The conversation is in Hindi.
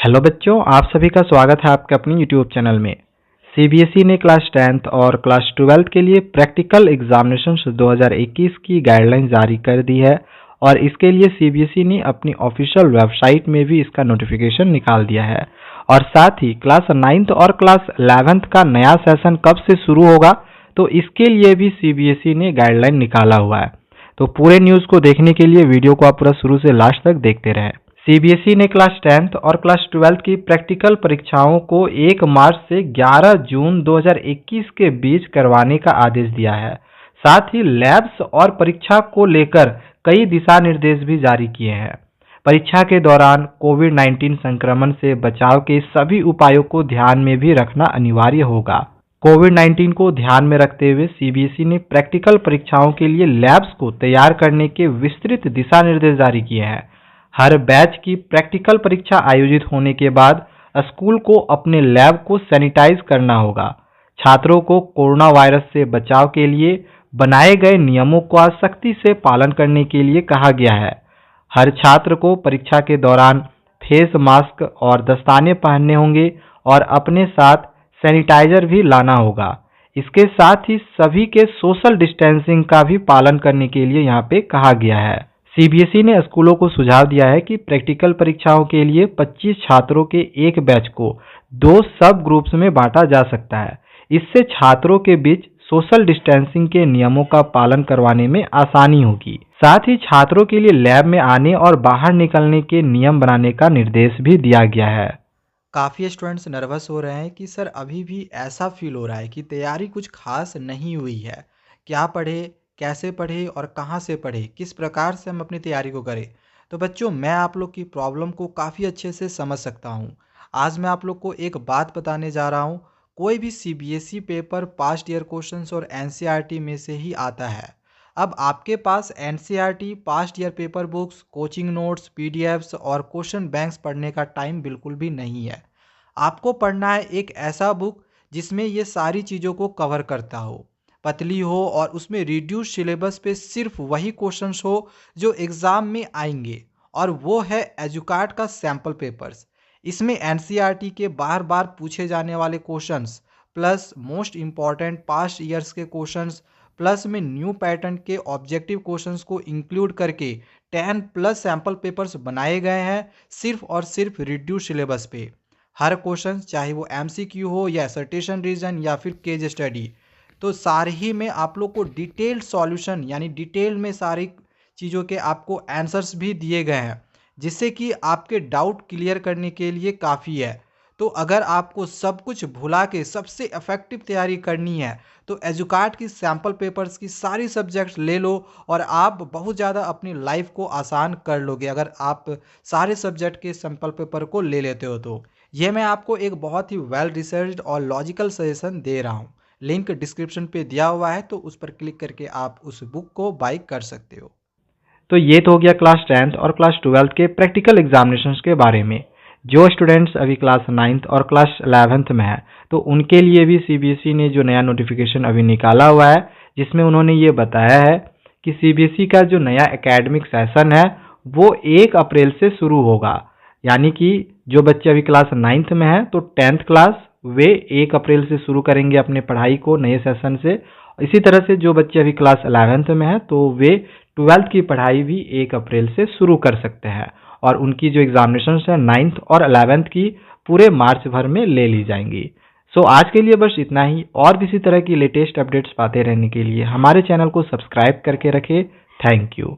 हेलो बच्चों, आप सभी का स्वागत है आपके अपनी यूट्यूब चैनल में। सीबीएसई ने क्लास 10th और क्लास 12th के लिए प्रैक्टिकल एग्जामिनेशंस 2021 की गाइडलाइन जारी कर दी है और इसके लिए सीबीएसई ने अपनी ऑफिशियल वेबसाइट में भी इसका नोटिफिकेशन निकाल दिया है। और साथ ही क्लास 9th और क्लास 11th का नया सेशन कब से शुरू होगा, तो इसके लिए भी सीबीएसई ने गाइडलाइन निकाला हुआ है। तो पूरे न्यूज़ को देखने के लिए वीडियो को आप पूरा शुरू से लास्ट तक देखते रहें। सीबीएसई ने क्लास 10th और क्लास 12th की प्रैक्टिकल परीक्षाओं को 1 मार्च से 11 जून 2021 के बीच करवाने का आदेश दिया है। साथ ही लैब्स और परीक्षा को लेकर कई दिशा निर्देश भी जारी किए हैं। परीक्षा के दौरान कोविड-19 संक्रमण से बचाव के सभी उपायों को ध्यान में भी रखना अनिवार्य होगा। कोविड-19 को ध्यान में रखते हुए सीबीएसई ने प्रैक्टिकल परीक्षाओं के लिए लैब्स को तैयार करने के विस्तृत दिशा निर्देश जारी किए हैं। हर बैच की प्रैक्टिकल परीक्षा आयोजित होने के बाद स्कूल को अपने लैब को सैनिटाइज करना होगा। छात्रों को कोरोना वायरस से बचाव के लिए बनाए गए नियमों का सख्ती से पालन करने के लिए कहा गया है। हर छात्र को परीक्षा के दौरान फेस मास्क और दस्ताने पहनने होंगे और अपने साथ सैनिटाइजर भी लाना होगा। इसके साथ ही सभी के सोशल डिस्टेंसिंग का भी पालन करने के लिए यहाँ पे कहा गया है। सीबीएसई ने स्कूलों को सुझाव दिया है कि प्रैक्टिकल परीक्षाओं के लिए 25 छात्रों के एक बैच को 2 सब ग्रुप्स में बांटा जा सकता है। इससे छात्रों के बीच सोशल डिस्टेंसिंग के नियमों का पालन करवाने में आसानी होगी। साथ ही छात्रों के लिए लैब में आने और बाहर निकलने के नियम बनाने का निर्देश भी दिया गया है। काफ़ी स्टूडेंट्स नर्वस हो रहे हैं कि सर अभी भी ऐसा फील हो रहा है कि तैयारी कुछ खास नहीं हुई है। क्या पढ़े, कैसे पढ़े और कहाँ से पढ़े, किस प्रकार से हम अपनी तैयारी को करें। तो बच्चों, मैं आप लोग की प्रॉब्लम को काफ़ी अच्छे से समझ सकता हूँ। आज मैं आप लोग को एक बात बताने जा रहा हूँ। कोई भी CBSE paper past year questions और एनसीईआरटी में से ही आता है। अब आपके पास NCERT, past year paper books, coaching notes, PDFs और क्वेश्चन बैंक्स पढ़ने का टाइम बिल्कुल भी नहीं है। आपको पढ़ना है एक ऐसा बुक जिसमें ये सारी चीज़ों को कवर करता हो, पतली हो और उसमें रिड्यूस सिलेबस पे सिर्फ वही क्वेश्चंस हो जो एग्ज़ाम में आएंगे, और वो है एजुकार्ट का सैम्पल पेपर्स। इसमें एनसीईआरटी के बार बार पूछे जाने वाले questions plus most important past years के क्वेश्चंस प्लस में न्यू पैटर्न के ऑब्जेक्टिव क्वेश्चंस को इंक्लूड करके 10 प्लस सैम्पल पेपर्स बनाए गए हैं, सिर्फ और सिर्फ रिड्यूस सिलेबस पे। हर क्वेश्चन चाहे वो एमसीक्यू हो या सर्टेशन रीजन या फिर केस स्टडी, तो सारे ही में आप लोग को डिटेल्ड सॉल्यूशन यानी डिटेल में सारी चीज़ों के आपको आंसर्स भी दिए गए हैं, जिससे कि आपके डाउट क्लियर करने के लिए काफ़ी है। तो अगर आपको सब कुछ भुला के सबसे इफेक्टिव तैयारी करनी है तो एजुकार्ट की सैम्पल पेपर्स की सारी सब्जेक्ट्स ले लो और आप बहुत ज़्यादा अपनी लाइफ को आसान कर लोगे अगर आप सारे सब्जेक्ट के सैम्पल पेपर को ले लेते हो। तो ये मैं आपको एक बहुत ही वेल रिसर्च्ड और लॉजिकल सजेशन दे रहा हूँ। लिंक डिस्क्रिप्शन पे दिया हुआ है, तो उस पर क्लिक करके आप उस बुक को बाय कर सकते हो। तो ये तो हो गया क्लास 10th और क्लास 12th के प्रैक्टिकल एग्जामिनेशंस के बारे में। जो स्टूडेंट्स अभी क्लास 9th और क्लास 11th में है, तो उनके लिए भी सीबीएसई ने जो नया नोटिफिकेशन अभी निकाला हुआ है, जिसमें उन्होंने ये बताया है कि सीबीएसई का जो नया एकेडमिक सेशन है वो 1 अप्रैल से शुरू होगा। यानी कि जो बच्चे अभी क्लास 9th में हैं तो 10th क्लास वे 1 अप्रैल से शुरू करेंगे अपने पढ़ाई को नए सेशन से। इसी तरह से जो बच्चे अभी क्लास 11th में हैं तो वे 12th की पढ़ाई भी 1 अप्रैल से शुरू कर सकते हैं और उनकी जो एग्जामिनेशंस हैं 9th और 11th की पूरे मार्च भर में ले ली जाएंगी। सो आज के लिए बस इतना ही। और भी इसी तरह की लेटेस्ट अपडेट्स पाते रहने के लिए हमारे चैनल को सब्सक्राइब करके रखें। Thank you.